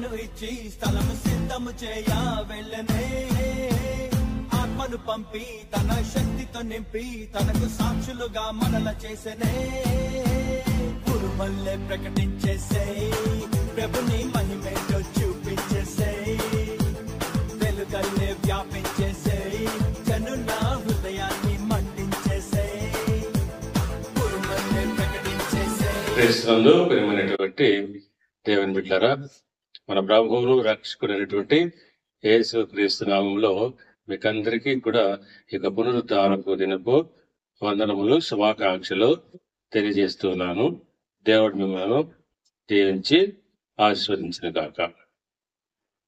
ఆజ్ఞను ఇచ్చి స్థలము సిద్ధము చేయ వెళ్ళనే, ఆత్మను పంపి తన శక్తితో నింపి తనకు సాక్షులుగా మనల చేసనే. పురుమల్లే ప్రకటించేసే, ప్రభుని మహిమేటో చూపించేసే, వెలుగల్లే వ్యాపించేసే, జనుల హృదయాన్ని మండించేసే. పురుమల్లే ప్రకటించేసే. క్రీస్తునందు ప్రియమైనటువంటి దేవుని బిడ్డలారా, మన ప్రభువును రక్షకుడైనటువంటి యేసు క్రీస్తు నామంలో మీకందరికీ కూడా ఇక పునరుద్ధానపు దినపు వందనములు, శుభాకాంక్షలు తెలియజేస్తున్నాను. దేవుడు మిమ్మల్ని దీవించి ఆశీర్వదించిన కాక.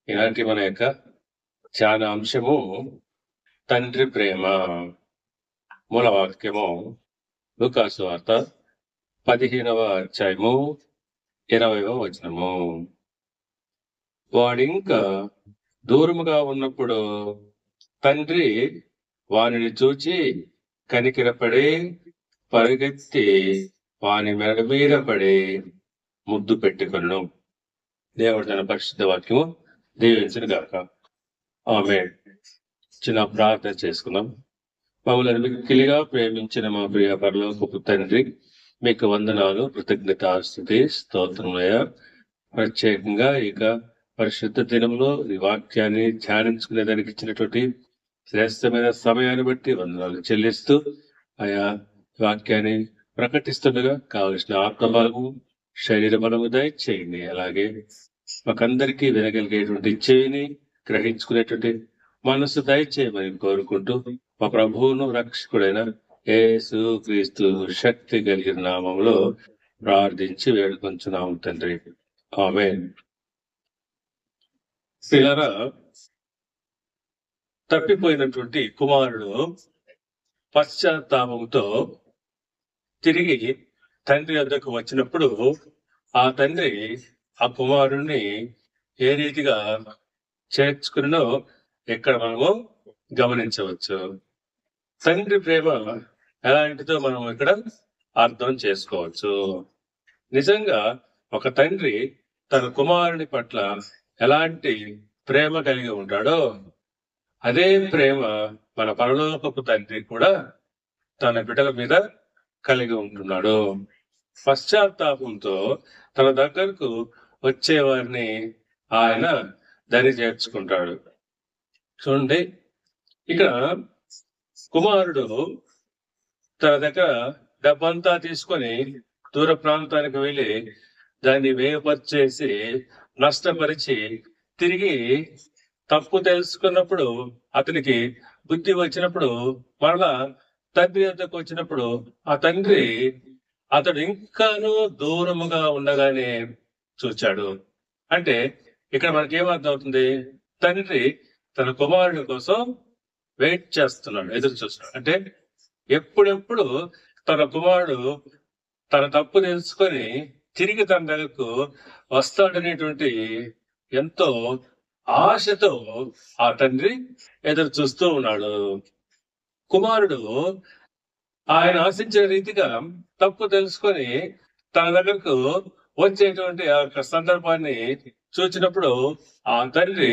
ఈనాటి మన యొక్క ధ్యాన అంశము తండ్రి ప్రేమ. మూల వాక్యము లూకాసు వార్త 15వ అధ్యాయము 20వ వచనము. వాడింకా దూరముగా ఉన్నప్పుడు తండ్రి వానిని చూచి కనికిరపడి పరిగెత్తి వాని మెడ మీద పడి ముద్దు పెట్టుకొను. దేవుడు తన పరిశుద్ధ వాక్యము దీవించును గాక. ఆమేన్. చిన్న ప్రార్థన చేసుకుందాం. మమ్మల్ని మిక్కిలిగా ప్రేమించిన మా ప్రియ పరలోకపు తండ్రి, మీకు వందనాలు, కృతజ్ఞతాస్తుతి, స్తోత్రమయ్య. ప్రత్యేకంగా ఇక పరిశుద్ధ దినంలో ఈ వాక్యాన్ని ధ్యానించుకునే దానికి ఇచ్చినటువంటి శ్రేష్టమైన సమయాన్ని బట్టి వందనాలు చెల్లిస్తూ, ఆయా వాక్యాన్ని ప్రకటిస్తుండగా కావలసిన ఆత్మబలము, శరీర బలము దయచేయండి. అలాగే మాకందరికీ వినగలిగేటువంటి చెవిని, గ్రహించుకునేటువంటి మనసు దయచేయమని కోరుకుంటూ, మా ప్రభువును రక్షకుడైన యేసు క్రీస్తు శక్తి కలిగిన నామంలో ప్రార్థించి వేడుకొంచున్నాము తండ్రి. ఆమేన్. పిల్లరా, తప్పిపోయినటువంటి కుమారుడు పశ్చాత్తాపంతో తిరిగి తండ్రి వద్దకు వచ్చినప్పుడు ఆ తండ్రి ఆ కుమారుణ్ణి ఏ రీతిగా చేర్చుకున్నో ఇక్కడ మనము గమనించవచ్చు. తండ్రి ప్రేమ ఎలాంటిదో మనం ఇక్కడ అర్థం చేసుకోవచ్చు. నిజంగా ఒక తండ్రి తన కుమారుని పట్ల ఎలాంటి ప్రేమ కలిగి ఉంటాడో అదే ప్రేమ మన పరలోకపు తండ్రి కూడా తన బిడ్డల మీద కలిగి ఉంటున్నాడు. పశ్చాత్తాపంతో తన దగ్గరకు వచ్చే వారిని ఆయన దరి చేర్చుకుంటాడు. చూడండి, ఇక్కడ కుమారుడు తన దగ్గర డబ్బంతా తీసుకొని దూర ప్రాంతానికి వెళ్ళి దాన్ని వేయపరిచేసి నష్టపరిచి తిరిగి తప్పు తెలుసుకున్నప్పుడు, అతనికి బుద్ధి వచ్చినప్పుడు, మరలా తండ్రి వద్దకు వచ్చినప్పుడు ఆ తండ్రి అతడు ఇంకాను దూరముగా ఉండగానే చూచాడు. అంటే ఇక్కడ మనకి ఏమర్థం అవుతుంది? తండ్రి తన కుమారుడి కోసం వెయిట్ చేస్తున్నాడు, ఎదురు చూస్తున్నాడు. అంటే ఎప్పుడెప్పుడు తన కుమారుడు తన తప్పు తెలుసుకొని తిరిగి తన దగ్గరకు వస్తాడనేటువంటి ఎంతో ఆశతో ఆ తండ్రి ఎదురు చూస్తూ ఉన్నాడు. కుమారుడు ఆయన ఆశించిన రీతిగా తప్పు తెలుసుకొని తన దగ్గరకు వచ్చేటువంటి ఆ యొక్క సందర్భాన్ని చూచినప్పుడు ఆ తండ్రి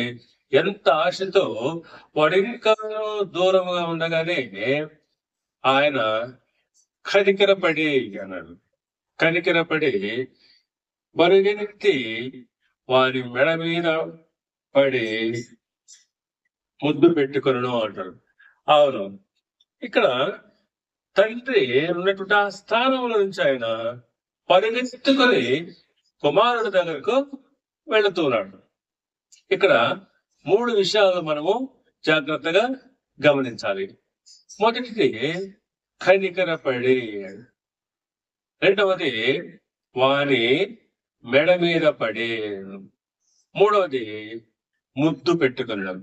ఎంత ఆశతో వాడు ఇంకా దూరంగా ఉండగానే ఆయన కనికరపడి అన్నాడు. కనికరపడి పరిగెత్తి వారి మెడ మీద పడి ముద్దు పెట్టుకొను అంటాడు. అవును, ఇక్కడ తండ్రి ఉన్నటువంటి ఆ స్థానంలో నుంచి ఆయన పరిగెత్తుకొని కుమారుడి దగ్గరకు వెళుతున్నాడు. ఇక్కడ 3 విషయాలు మనము జాగ్రత్తగా గమనించాలి. మొదటిది కనికరపడి, రెండవది వాని మెడ మీద పడి, మూడవది ముద్దు పెట్టుకునడం.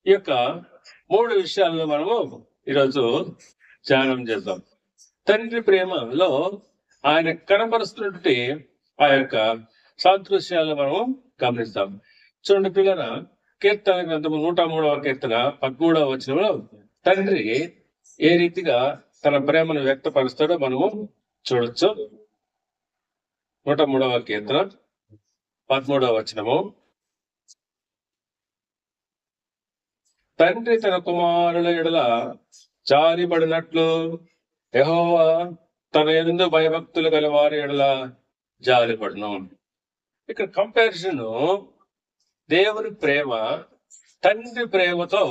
ఈ యొక్క 3 విషయాలను మనము ఈరోజు ధ్యానం చేద్దాం. తండ్రి ప్రేమలో ఆయన కనపరుస్తున్నటువంటి ఆ యొక్క సాదృశ్యాలను మనము గమనిస్తాం. చూడండి పిల్లరా, కీర్తన గ్రంథము 103వ కీర్తన 13వ వచనంలో తండ్రి ఏ రీతిగా తన ప్రేమను వ్యక్తపరుస్తాడో మనము చూడొచ్చు. 103వ కీర్తన 13వ వచనము, తండ్రి తన కుమారుల ఎడల జాలిపడినట్లు యెహోవా తన యందు భయభక్తులు గల వారి ఎడల జాలిపడును. ఇక్కడ కంపారిజన్ దేవుని ప్రేమ తండ్రి ప్రేమతో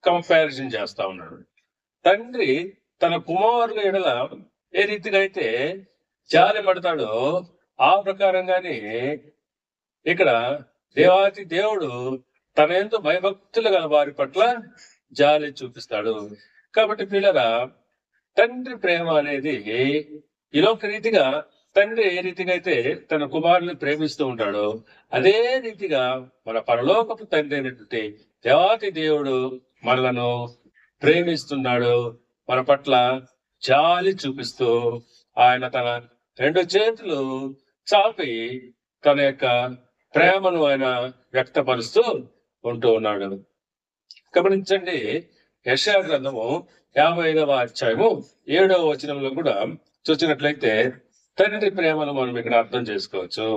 కంపారిజన్ చేస్తా ఉన్నాడు. తండ్రి తన కుమారుల ఎడల ఏ రీతిగా అయితే జాలి పడతాడో ఆ ప్రకారంగానే ఇక్కడ దేవాతి దేవుడు తన యందు భయభక్తులు గల వారి పట్ల జాలి చూపిస్తాడు. కాబట్టి పిల్లరా, తండ్రి ప్రేమ అనేది ఇదొక రీతిగా తండ్రి ఏ రీతిగా అయితే తన కుమారుని ప్రేమిస్తూ ఉంటాడో అదే రీతిగా మన పరలోకపు తండ్రి అయినటువంటి దేవాతి దేవుడు మనలను ప్రేమిస్తున్నాడు. మన పట్ల జాలి చూపిస్తూ ఆయన తన 2 చేతులు చాపి తన యొక్క ప్రేమను ఆయన వ్యక్తపరుస్తూ ఉంటూ ఉన్నాడు. గమనించండి, యెషయా గ్రంథము 55వ అధ్యాయము 7వ వచనంలో కూడా చూసినట్లయితే తండ్రి ప్రేమను మనం ఇక్కడ అర్థం చేసుకోవచ్చు.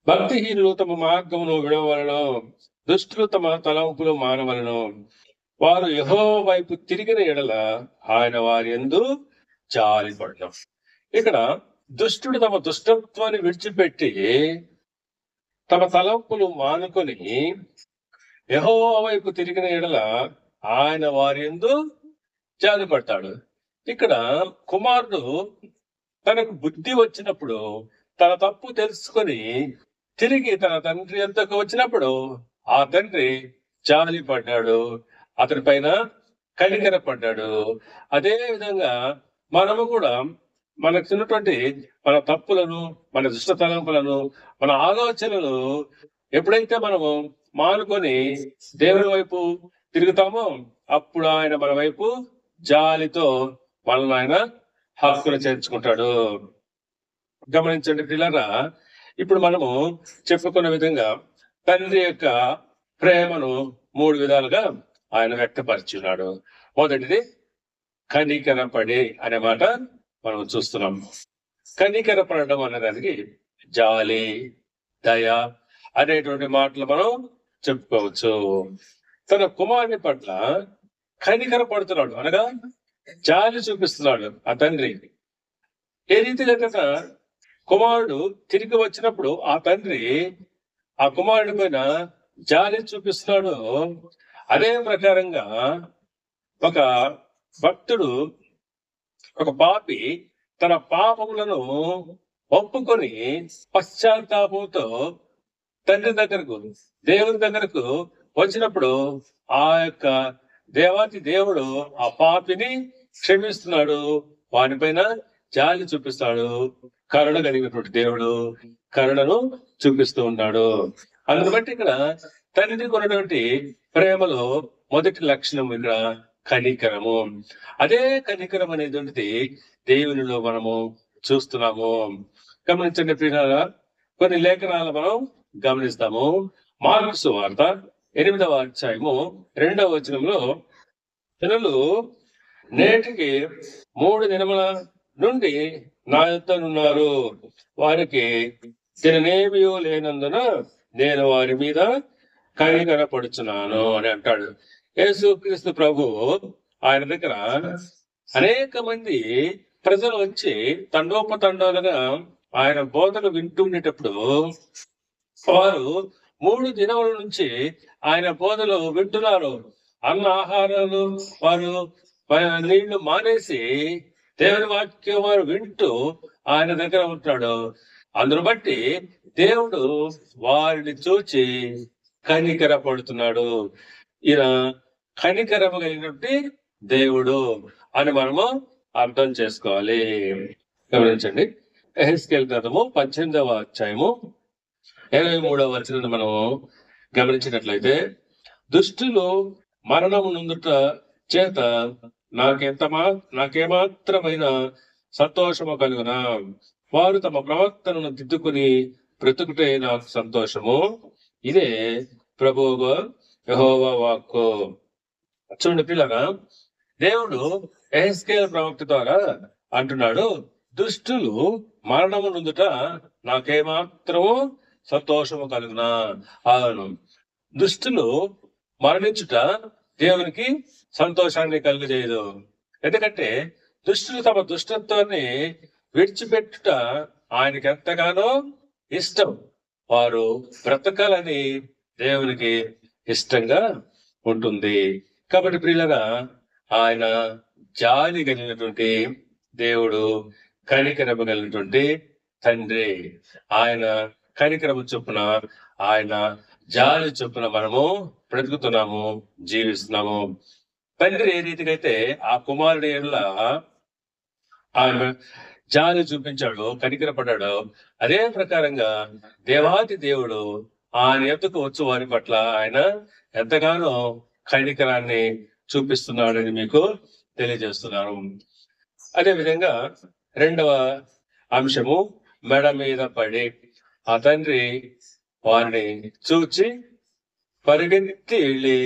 భక్తిహీనులు తమ మార్గమును విడవలను, దుష్టులు తమ తలంపులు మానవలను. వారు యెహోవా వైపు తిరిగిన ఎడల ఆయన వారి యందు జాలిపడను. ఇక్కడ దుష్టుడు తమ దుష్టత్వాన్ని విడిచిపెట్టి తమ తలంపులు మానుకొని యెహోవా వైపు తిరిగిన ఎడల ఆయన వారి యందు జాలిపడతాడు. ఇక్కడ కుమారుడు తనకు బుద్ధి వచ్చినప్పుడు, తన తప్పు తెలుసుకొని తిరిగి తన తండ్రి యొద్దకు వచ్చినప్పుడు ఆ తండ్రి జాలి పడ్డాడు, అతని పైన కనికర పడ్డాడు. అదే విధంగా మనము కూడా మనకు ఉన్నటువంటి మన తప్పులను, మన దుష్ట తలంపులను, మన ఆలోచనలు ఎప్పుడైతే మనము మానుకొని దేవుని వైపు తిరుగుతామో అప్పుడు ఆయన మన వైపు జాలితో మనల్ని ఆయన హక్కును చేర్చుకుంటాడు. గమనించండి పిల్లరా, ఇప్పుడు మనము చెప్పుకున్న విధంగా తండ్రి యొక్క ప్రేమను 3 విధాలుగా ఆయన వ్యక్తపరిచున్నాడు. మొదటిది కనికరపడి అనే మాట మనం చూస్తున్నాం. కనికరపడడం అనే దానికి జాలి, దయ అనేటువంటి మాటలు మనం చెప్పుకోవచ్చు. తన కుమారుని పట్ల కనికరపడుతున్నాడు, అనగా జాలి చూపిస్తున్నాడు ఆ తండ్రి. ఏ రీతిగా కనుక కుమారుడు తిరిగి వచ్చినప్పుడు ఆ తండ్రి ఆ కుమారుడి పైన జాలి చూపిస్తున్నాడు, అదే ప్రకారంగా ఒక భక్తుడు, ఒక పాపి తన పాపములను ఒప్పుకొని పశ్చాత్తాపంతో తండ్రి దగ్గరకు, దేవుని దగ్గరకు వచ్చినప్పుడు ఆ యొక్క దేవాతి దేవుడు ఆ పాపిని క్షమిస్తున్నాడు, వానిపైన జాలి చూపిస్తాడు. కరుణ కలిగినటువంటి దేవుడు కరుణను చూపిస్తూ ఉన్నాడు. అందుని బట్టి ఇక్కడ తండ్రికి ఉన్నటువంటి ప్రేమలో మొదటి లక్షణం ఇక్కడ కనికరము. అదే కనికరం అనేటువంటిది దేవునిలో మనము చూస్తున్నాము. గమనించండి ప్రియులారా, కొన్ని లేఖనాలు మనం గమనిస్తాము. మార్కు సువార్త 8వ అధ్యాయము 2వ వచనంలో, జనులు నేటికి 3 దినముల నుండి నా యొద్దనున్నారు, వారికి తిననేమీ లేనందున నేను వారి మీద కనికరపడుచున్నాను అని అంటాడు. యేసుక్రీస్తు ప్రభు ఆయన దగ్గర అనేక మంది ప్రజలు వచ్చి తండోపతండాలుగా ఆయన బోధలు వింటుండేటప్పుడు వారు 3 దినముల నుంచి ఆయన బోధలు వింటున్నారు. అన్న ఆహారాలు వారు నీళ్లు మానేసి దేవుని వాక్యం వారు వింటూ ఆయన దగ్గర ఉంటున్నాడు. అందును బట్టి దేవుడు వారిని చూచి కనికర పడుతున్నాడు. ఈయన కనికరము కలిగినటువంటి దేవుడు అని మనము అర్థం చేసుకోవాలి. గమనించండి, యెహెజ్కేలు గ్రంథము 18వ అధ్యాయము 23వ వచనాన్ని మనము గమనించినట్లయితే, దుష్టులు మరణము నొందుట చేత నాకేమాత్రమైన సంతోషము కలుగునా, వారు తమ ప్రవర్తనను దిద్దుకుని బ్రతుకుటే నాకు సంతోషము. ఇదే ప్రభువుగా యెహోవా వాక్కు. చూడండి పిల్లగా, దేవుడు యెహెజ్కేలు ప్రవక్త ద్వారా అంటున్నాడు, దుష్టులు మరణము నొందుట నాకేమాత్రము సంతోషము కలుగునా. అవును, దుష్టులు మరణించుట దేవునికి సంతోషాన్ని కలుగజేయదు. ఎందుకంటే దుష్టులు తమ దుష్టత్వాన్ని విడిచిపెట్టుట ఆయనకి ఎంతగానో ఇష్టం. వారు బ్రతకాలని దేవునికి ఇష్టంగా ఉంటుంది. కాబట్టి ప్రియులగా ఆయన జాలి కలిగినటువంటి దేవుడు, కనికరము కలిగినటువంటి తండ్రి. ఆయన కనికరము చొప్పున, ఆయన జాలి చొప్పున మనము బ్రతుకుతున్నాము, జీవిస్తున్నాము. తండ్రి ఏ రీతిగా అయితే ఆ కుమారుడి ఎడల ఆయన జాలి చూపించాడు, కనికరపడ్డాడు, అదే ప్రకారంగా దేవాది దేవుడు ఆయన ఎద్దుకు వచ్చు వారి పట్ల ఆయన ఎంతగానో కనికరాన్ని చూపిస్తున్నాడని మీకు తెలియజేస్తున్నారు. అదే విధంగా రెండవ అంశము, మెడ మీద పడి ఆ తండ్రి వారిని చూచి పరిగెత్తి వెళ్ళి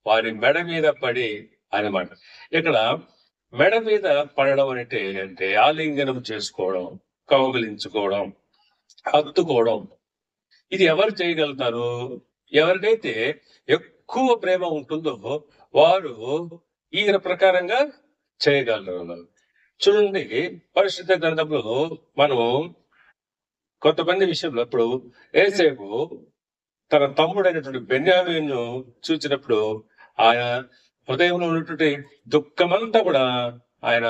వారి మెడ మీద పడి అనమాట. ఇక్కడ మెడ మీద పడడం అంటే ఆలింగనం చేసుకోవడం, కౌగిలించుకోవడం, హత్తుకోవడం. ఇది ఎవరు చేయగలుగుతారు? ఎవరికైతే ఎక్కువ ప్రేమ ఉంటుందో వారు ఈయన ప్రకారంగా చేయగలరు. చూడండి, పరిశుద్ధ గ్రంథంలో మనం కొంతమంది విషయంలో ఇప్పుడు యోసేపు తన తమ్ముడైనటువంటి బెన్యామీను చూసినప్పుడు ఆయన హృదయంలో ఉన్నటువంటి దుఃఖమంతా కూడా ఆయన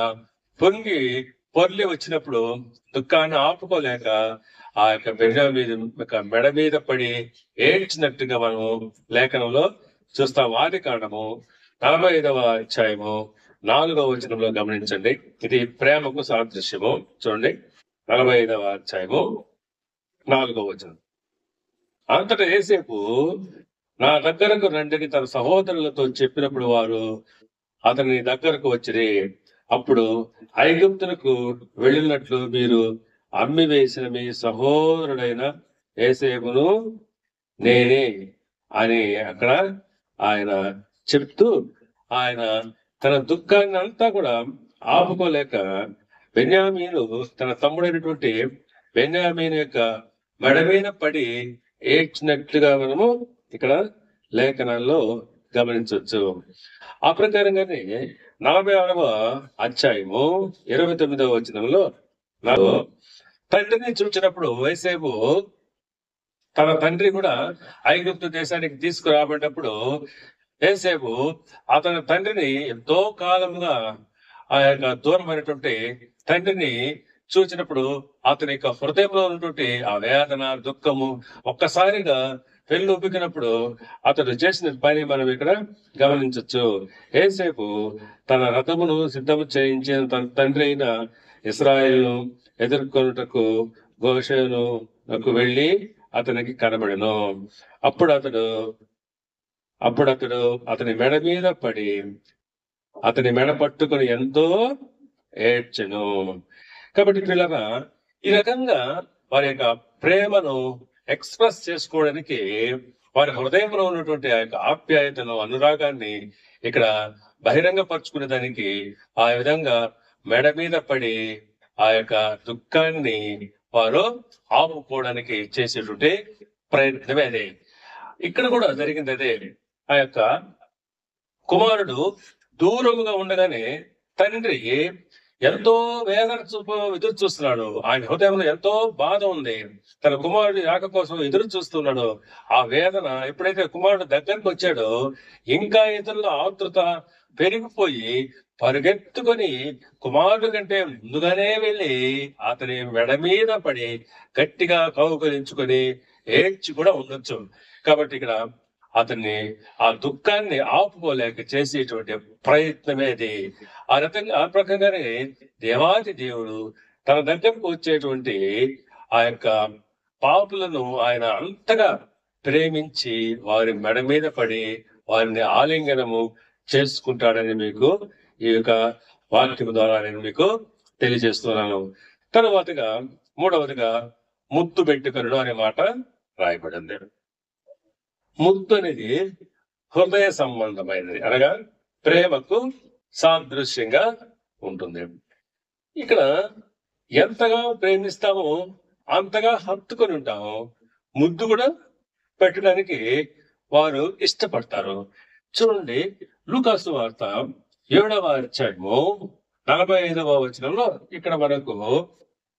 పొర్లి వచ్చినప్పుడు దుఃఖాన్ని ఆపుకోలేక ఆ యొక్క బెన్యామీను మెడ మీద పడి ఏడ్చినట్టుగా మనం లేఖనంలో చూస్తాం. ఆది కాండము 45వ అధ్యాయము 4వ వచనంలో గమనించండి. ఇది ప్రేమకు సాదృశ్యము. చూడండి, 45వ అధ్యాయము 4వ వచనం. అంతటా యోసేపు నా దగ్గరకు రండి తన సహోదరులతో చెప్పినప్పుడు వారు అతని దగ్గరకు వచ్చిరి. అప్పుడు ఐగుప్తునకు వెళ్ళినట్లు మీరు అమ్మి వేసిన మీ సహోదరుడైన యోసేపును నేనే అని అక్కడ ఆయన చెప్తూ ఆయన తన దుఃఖాన్ని అంతా కూడా ఆపుకోలేక బెన్యామీను తన తమ్ముడైనటువంటి బెన్యామీను యొక్క మెడ మీద పడి ఏడ్చినట్లుగా మనము ఇక్కడ లేఖనాల్లో గమనించవచ్చు. ఆ ప్రకారంగానే 46వ అధ్యాయము 29వ వచనంలో నాకు తండ్రిని చూసినప్పుడు యోసేపు తన తండ్రి కూడా ఐగుప్తు దేశానికి తీసుకురాబడ్డప్పుడు యోసేపు అతని తండ్రిని ఎంతో కాలంగా ఆ యొక్క దూరమైనటువంటి తండ్రిని చూసినప్పుడు అతని యొక్క హృదయంలో ఉన్నటువంటి ఆ వేదన, దుఃఖము ఒక్కసారిగా పెళ్ళొప్పికినప్పుడు అతడు చేసిన పని మనం ఇక్కడ గమనించవచ్చు. యోసేపు తన రథమును సిద్ధము చేయించిన తన తండ్రి అయిన ఇశ్రాయేలును ఎదుర్కొనుటకు గోషెనుకు వెళ్ళి అతనికి కనబడెను. అప్పుడు అతడు అతని మెడ మీద పడి అతని మెడ పట్టుకుని ఎంతో ఏడ్చెను. కాబట్టి పిల్లగా ఈ రకంగా వారి యొక్క ప్రేమను ఎక్స్ప్రెస్ చేసుకోవడానికి, వారి హృదయంలో ఉన్నటువంటి ఆ యొక్క ఆప్యాయతను, అనురాగాన్ని ఇక్కడ బహిరంగపరుచుకునే దానికి ఆ విధంగా మెడ మీద పడి ఆ యొక్క దుఃఖాన్ని వారు ఆపుకోవడానికి చేసేటువంటి ప్రయత్నమే అదే. ఇక్కడ కూడా జరిగింది అదే. ఆ యొక్క కుమారుడు దూరముగా ఉండగానే తండ్రి ఎంతో వేదన ఎదురు చూస్తున్నాడు. ఆయన హృదయంలో ఎంతో బాధ ఉంది. తన కుమారుడు రాక కోసం ఎదురు చూస్తున్నాడు. ఆ వేదన ఎప్పుడైతే కుమారుడు దగ్గరకు వచ్చాడో ఇంకా ఇతరుల ఆతృత పెరిగిపోయి పరుగెత్తుకొని కుమారుడు కంటే ముందుగానే వెళ్ళి అతని మెడ మీద పడి గట్టిగా కౌగిలించుకొని ఏడ్చి కూడా ఉండొచ్చు. కాబట్టి ఇక్కడ అతన్ని ఆ దుఃఖాన్ని ఆపుకోలేక చేసేటువంటి ప్రయత్నమే అది. ఆ ప్రకారంగానే దేవాది దేవుడు తన దగ్గరకు వచ్చేటువంటి ఆ యొక్క పాపులను ఆయన అంతగా ప్రేమించి వారి మెడ మీద పడి వారిని ఆలింగనము చేసుకుంటాడని మీకు ఈ యొక్క వాక్యం ద్వారా నేను మీకు తెలియజేస్తున్నాను. తర్వాతగా మూడవదిగా ముద్దు పెట్టుకొనడం అనే మాట రాయబడింది. ముద్దు అనేది హృదయ సంబంధమైనది, అనగా ప్రేమకు సాదృశ్యంగా ఉంటుంది. ఇక్కడ ఎంతగా ప్రేమిస్తామో అంతగా హత్తుకొని ఉంటాము. ముద్దు కూడా పెట్టడానికి వారు ఇష్టపడతారు. చూడండి, లూకాసు వార్త 7వ అధ్యాయము 45వ వచనంలో ఇక్కడ మనకు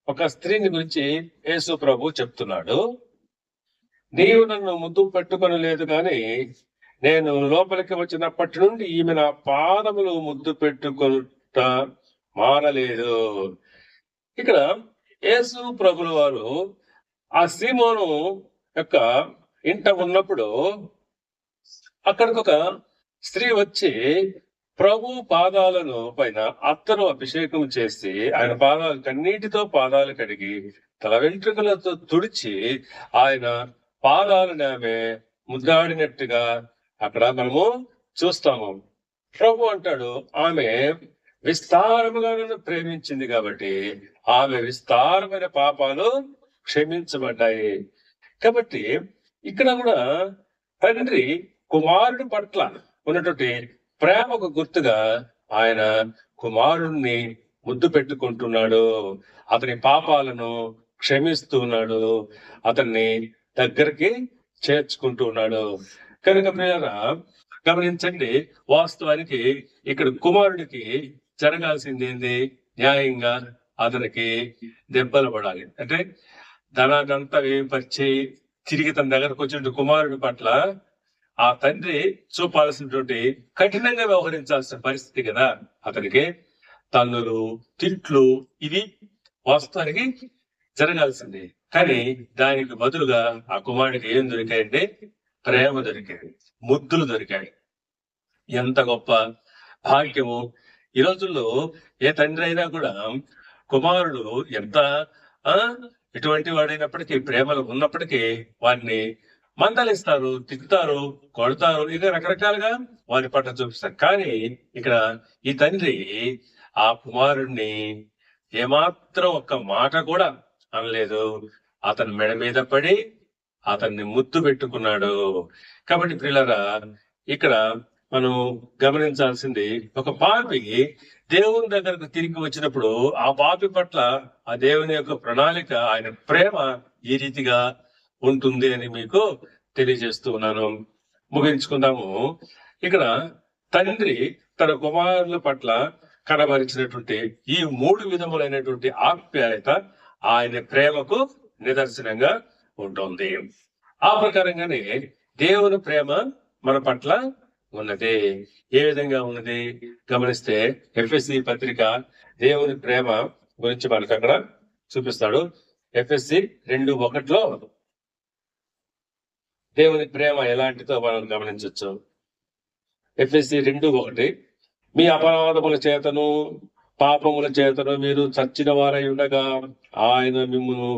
ఒక స్త్రీని గురించి యేసు ప్రభు చెప్తున్నాడు. నీవు నన్ను ముద్దు పెట్టుకొనలేదు గాని నేను లోపలికి వచ్చినప్పటి నుండి ఈమె నా పాదములు ముద్దు పెట్టుకొనుట మానలేదు. ఇక్కడ యేసు ప్రభుల వారు ఆ సీమోను యొక్క ఇంట ఉన్నప్పుడు అక్కడికి ఒక స్త్రీ వచ్చి ప్రభు పాదాలను పైన అత్తరు అభిషేకం చేసి ఆయన పాదాలు కన్నీటితో పాదాలు కడిగి తల వెంట్రుకలతో తుడిచి ఆయన పాదాలను ఆమె ముద్దాడినట్టుగా అక్కడ మనము చూస్తాము. ప్రభు అంటాడు, ఆమె విస్తారముగా నన్ను ప్రేమించింది కాబట్టి ఆమె విస్తారమైన పాపాలు క్షమించబడ్డాయి. కాబట్టి ఇక్కడ కూడా తండ్రి కుమారుడి పట్ల ఉన్నటువంటి ప్రేమకు గుర్తుగా ఆయన కుమారుణ్ణి ముద్దు పెట్టుకుంటున్నాడు, అతని పాపాలను క్షమిస్తున్నాడు, అతన్ని దగ్గరికి చేర్చుకుంటున్నాడు. కనుక ప్రియులారా గమనించండి, వాస్తవానికి ఇక్కడ కుమారుడికి జరగాల్సింది ఏంది? న్యాయంగా అతనికి దెబ్బలు పడాలి. అంటే ధనాన్నంతా వేయింపరిచి తిరిగి తన దగ్గరకు వచ్చిన కుమారుడి పట్ల ఆ తండ్రి చూపాల్సినటువంటి కఠినంగా వ్యవహరించాల్సిన పరిస్థితి కదా అతనికి. తన్నులు, తిట్లు, ఇది వాస్తవానికి జరగాల్సింది. కానీ దానికి బదులుగా ఆ కుమారుడికి ఏం దొరికాయంటే ప్రేమ దొరికాయి, ముద్దులు దొరికాయి. ఎంత గొప్ప భాగ్యము! ఈ రోజుల్లో ఏ తండ్రి అయినా కూడా కుమారుడు ఎంత ఎటువంటి వాడైనప్పటికీ, ప్రేమలు ఉన్నప్పటికీ వారిని మందలిస్తారు, తిట్టుతారు, కొడతారు, ఇక రకరకాలుగా వారి పట్ల చూపిస్తారు. కానీ ఇక్కడ ఈ తండ్రి ఆ కుమారుడిని ఏమాత్రం ఒక్క మాట కూడా అనలేదు. అతని మెడ మీద పడి అతన్ని ముద్దు పెట్టుకున్నాడు. కాబట్టి ప్రియులారా ఇక్కడ మనం గమనించాల్సింది, ఒక పాపి దేవుని దగ్గరకు తిరిగి వచ్చినప్పుడు ఆ పాపి పట్ల ఆ దేవుని యొక్క ప్రణాళిక, ఆయన ప్రేమ ఈ రీతిగా ఉంటుంది అని మీకు తెలియజేస్తూ ఉన్నాను. ముగించుకుందాము. ఇక్కడ తండ్రి తన కుమారుల పట్ల కనబరిచినటువంటి ఈ 3 విధములైనటువంటి ఆప్యాయత ఆయన ప్రేమకు నిదర్శనంగా ఉంటుంది. ఆ ప్రకారంగానే దేవుని ప్రేమ మన పట్ల ఉన్నది. ఏ విధంగా ఉన్నది గమనిస్తే ఎఫ్ఎస్సి పత్రిక దేవుని ప్రేమ గురించి మనకు అక్కడ చూపిస్తాడు. ఎఫ్ఎస్సి 2:1 దేవుని ప్రేమ ఎలాంటిదో మనం గమనించవచ్చు. ఎఫ్ఎస్సి 2:1 మీ అపరాధముల చేతను పాపముల చేతను మీరు చచ్చిన వారై ఉండగా ఆయన మిమ్మును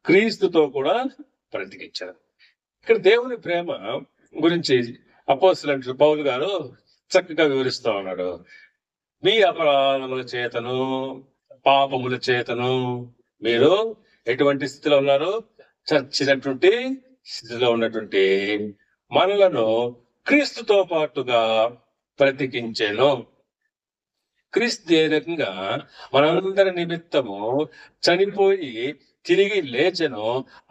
క్రీస్తుతో కూడా బ్రతికించారు. ఇక్కడ దేవుని ప్రేమ గురించి అపోస్తలుడైన పౌలు గారు చక్కగా వివరిస్తా ఉన్నాడు. మీ అపరాధముల చేతను పాపముల చేతను మీరు ఎటువంటి స్థితిలో ఉన్నారు? చచ్చినటువంటి స్థితిలో ఉన్నటువంటి మనలను క్రీస్తుతో పాటుగా బ్రతికించెను. క్రీస్తు ఏ రకంగా మనందరి నిమిత్తము చనిపోయి తిరిగి లేచెను,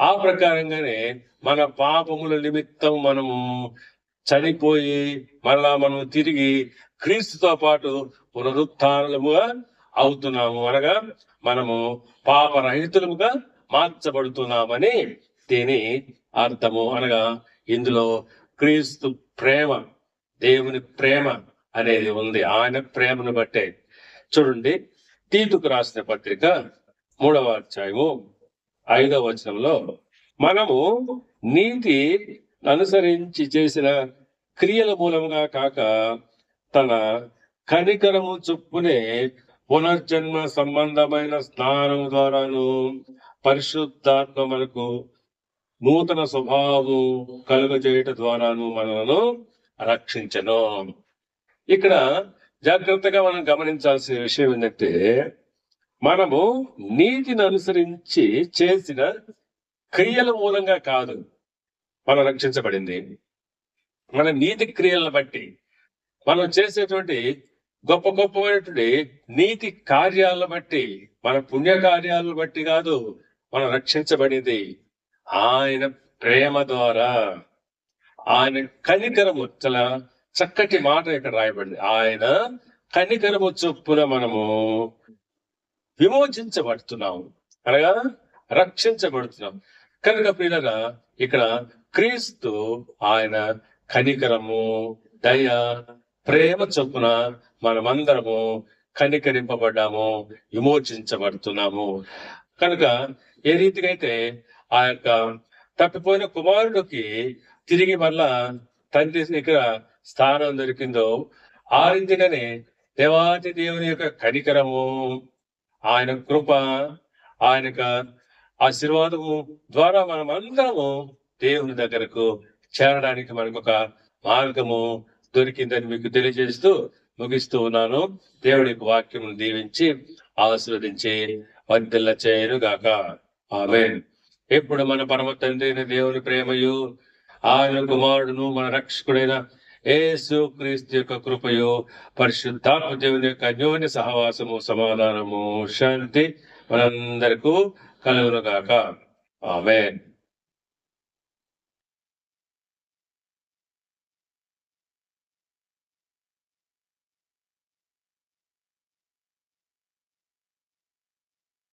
ఆ ప్రకారంగానే మన పాపముల నిమిత్తం మనము చనిపోయి మరలా మనం తిరిగి క్రీస్తుతో పాటు పునరుత్థానముగా అవుతున్నాము. అనగా మనము పాపరహితులముగా మార్చబడుతున్నామని దీని అర్థము. అనగా ఇందులో క్రీస్తు ప్రేమ, దేవుని ప్రేమ అనేది ఉంది. ఆయన ప్రేమను బట్టే. చూడండి, తీతుకు రాసిన పత్రిక 3వ అధ్యాయము 5వ వచనంలో మనము నీతి అనుసరించి చేసిన క్రియల మూలముగా కాక తన కనికరము చొప్పునే పునర్జన్మ సంబంధమైన స్నానం ద్వారాను పరిశుద్ధాత్మ మనకు నూతన స్వభావము కలుగజేయట ద్వారాను మనలను రక్షించను. ఇక్కడ జాగ్రత్తగా మనం గమనించాల్సిన విషయం ఏంటంటే, మనము నీతిని అనుసరించి చేసిన క్రియల మూలంగా కాదు మనం రక్షించబడింది. మన నీతి క్రియలను బట్టి, మనం చేసేటువంటి గొప్ప గొప్పమైనటువంటి నీతి కార్యాలను బట్టి, మన పుణ్య కార్యాలను బట్టి కాదు మనం రక్షించబడింది. ఆయన ప్రేమ ద్వారా, ఆయన కనికరము, చాలా చక్కటి మాట ఇక్కడ రాయబడింది. ఆయన కనికరము చొప్పున మనము విమోచించబడుతున్నాము, అనగా రక్షించబడుతున్నాం. కనుక ప్రియులరా, ఇక్కడ క్రీస్తు ఆయన కనికరము, దయ, ప్రేమ చొప్పున మనమందరము కనికరింపబడ్డాము, విమోచించబడుతున్నాము. కనుక ఏ రీతిగా అయితే ఆ యొక్క తప్పిపోయిన కుమారుడికి తిరిగి మళ్ళా తండ్రి దగ్గర స్థానం దొరికిందో, ఆ రీతిగానే దేవాది దేవుని యొక్క కనికరము, ఆయన కృప, ఆయన యొక్క ఆశీర్వాదము ద్వారా మనం అందరము దేవుని దగ్గరకు చేరడానికి మనకు ఒక మార్గము దొరికిందని మీకు తెలియజేస్తూ ముగిస్తూ ఉన్నాను. దేవుడి యొక్క వాక్యము దీవించి ఆశీర్వదించి వర్ధిల్ల చేయను గాక. ఆమేన్. ఎప్పుడు మన పరమ తండ్రి అయిన దేవుని ప్రేమయు, ఆయన కుమారుడును మన రక్షకుడైన యేసు క్రీస్తు యొక్క కృపయు, పరిశుద్ధాత్మ దేవుని యొక్క అన్యోన్య సహవాసము, సమాధానము, శాంతి మనందరికీ కలుగును గాక. ఆమేన్.